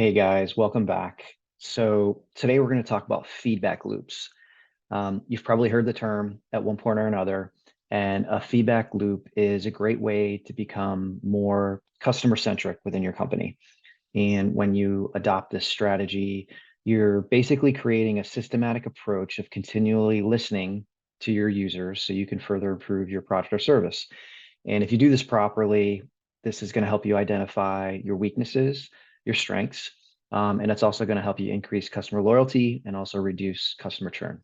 Hey guys, welcome back. So today we're going to talk about feedback loops. You've probably heard the term at one point or another, and a feedback loop is a great way to become more customer centric within your company. And when you adopt this strategy, you're basically creating a systematic approach of continually listening to your users so you can further improve your product or service. And if you do this properly, this is going to help you identify your weaknesses, your strengths, and it's also going to help you increase customer loyalty and also reduce customer churn.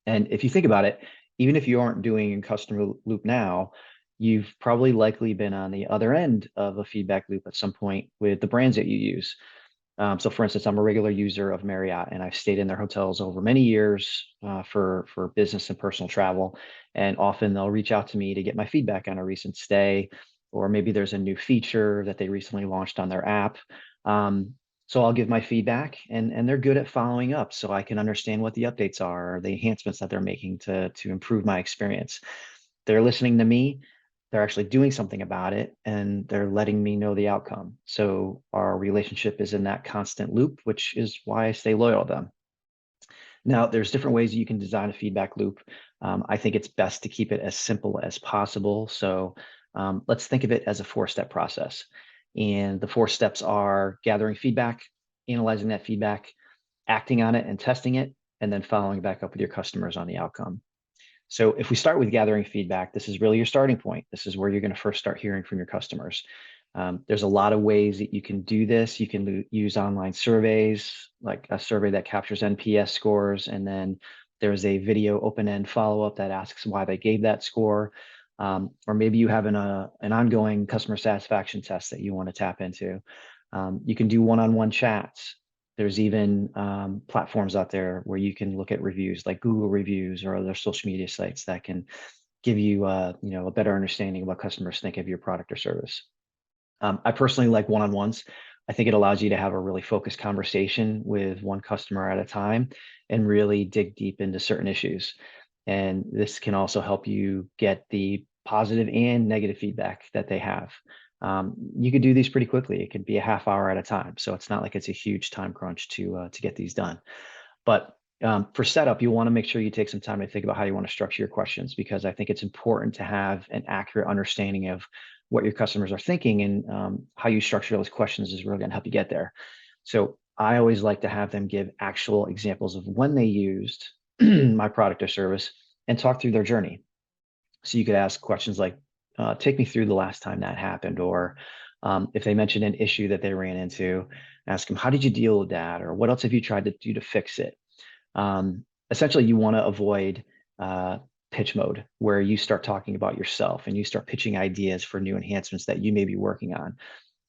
And if you think about it, even if you aren't doing a customer loop now, you've probably likely been on the other end of a feedback loop at some point with the brands that you use. So for instance, I'm a regular user of Marriott and I've stayed in their hotels over many years for business and personal travel. And often they'll reach out to me to get my feedback on a recent stay, or maybe there's a new feature that they recently launched on their app. So I'll give my feedback and they're good at following up so I can understand what the updates are, or the enhancements that they're making to improve my experience. They're listening to me, they're actually doing something about it, and they're letting me know the outcome. So our relationship is in that constant loop, which is why I stay loyal to them. Now, there's different ways you can design a feedback loop. I think it's best to keep it as simple as possible. So let's think of it as a four-step process. And the four steps are gathering feedback, analyzing that feedback, acting on it and testing it, and then following back up with your customers on the outcome. So if we start with gathering feedback, this is really your starting point. This is where you're going to first start hearing from your customers. There's a lot of ways that you can do this. You can use online surveys, like a survey that captures NPS scores, and then there's a video open-end follow-up that asks why they gave that score. Or maybe you have an ongoing customer satisfaction test that you want to tap into. You can do one-on-one chats. There's even platforms out there where you can look at reviews like Google reviews or other social media sites that can give you, a better understanding of what customers think of your product or service. I personally like one-on-ones. I think it allows you to have a really focused conversation with one customer at a time and really dig deep into certain issues. And this can also help you get the positive and negative feedback that they have. You could do these pretty quickly. It could be a half hour at a time. So it's not like it's a huge time crunch to get these done. But for setup, you want to make sure you take some time to think about how you want to structure your questions, because I think it's important to have an accurate understanding of what your customers are thinking, and how you structure those questions is really going to help you get there. So I always like to have them give actual examples of when they used my product or service and talk through their journey. So you could ask questions like, take me through the last time that happened, or if they mentioned an issue that they ran into, ask them, how did you deal with that? Or what else have you tried to do to fix it? Essentially, you want to avoid pitch mode, where you start talking about yourself and you start pitching ideas for new enhancements that you may be working on.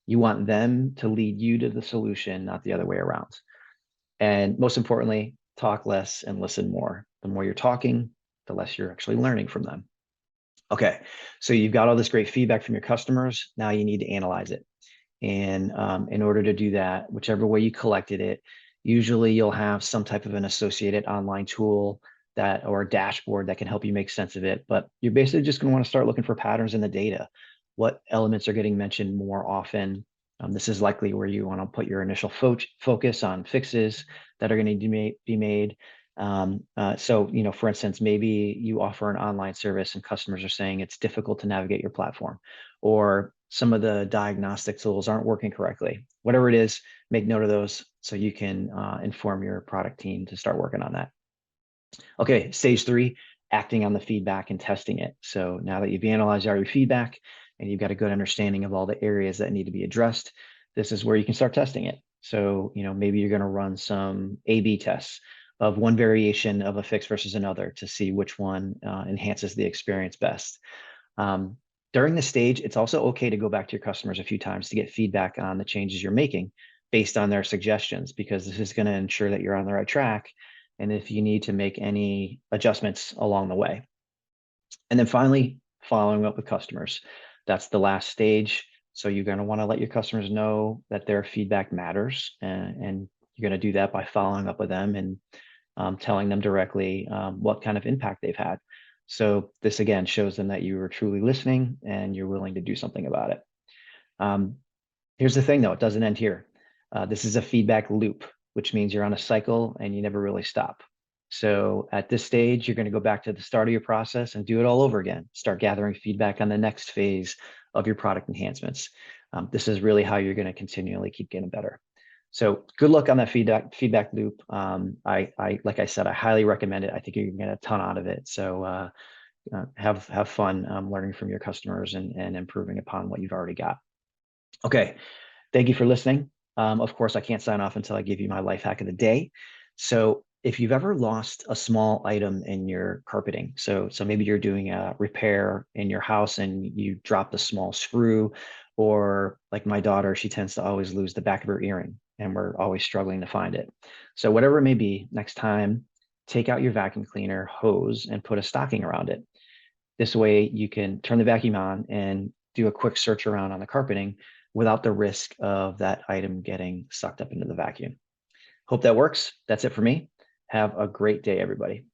You want them to lead you to the solution, not the other way around. And most importantly, talk less and listen more. The more you're talking, the less you're actually learning from them. Okay, so you've got all this great feedback from your customers. Now you need to analyze it. And in order to do that, whichever way you collected it, usually you'll have some type of an associated online tool that, or a dashboard that can help you make sense of it. But you're basically just going to want to start looking for patterns in the data. What elements are getting mentioned more often? This is likely where you want to put your initial focus on fixes that are going to be made. So, for instance, maybe you offer an online service and customers are saying it's difficult to navigate your platform, or some of the diagnostic tools aren't working correctly. Whatever it is, make note of those so you can inform your product team to start working on that. Okay, stage 3, acting on the feedback and testing it. So now that you've analyzed all your feedback and you've got a good understanding of all the areas that need to be addressed, this is where you can start testing it. So, maybe you're going to run some A/B tests of one variation of a fix versus another to see which one enhances the experience best. During this stage, it's also okay to go back to your customers a few times to get feedback on the changes you're making based on their suggestions, because this is going to ensure that you're on the right track, and if you need to make any adjustments along the way. And then finally, following up with customers. That's the last stage. So you're going to want to let your customers know that their feedback matters, and you're going to do that by following up with them and telling them directly what kind of impact they've had. So this again shows them that you are truly listening and you're willing to do something about it. Here's the thing though, it doesn't end here. This is a feedback loop, which means you're on a cycle and you never really stop. So at this stage, you're going to go back to the start of your process and do it all over again. Start gathering feedback on the next phase of your product enhancements. This is really how you're going to continually keep getting better. So good luck on that feedback loop. Like I said, I highly recommend it. I think you're going to get a ton out of it. So have fun learning from your customers and improving upon what you've already got. Okay, thank you for listening. Of course, I can't sign off until I give you my life hack of the day. So if you've ever lost a small item in your carpeting, so maybe you're doing a repair in your house and you dropped a small screw, or like my daughter, she tends to always lose the back of her earring and we're always struggling to find it. So whatever it may be, next time, take out your vacuum cleaner hose and put a stocking around it. This way you can turn the vacuum on and do a quick search around on the carpeting without the risk of that item getting sucked up into the vacuum. Hope that works. That's it for me. Have a great day, everybody.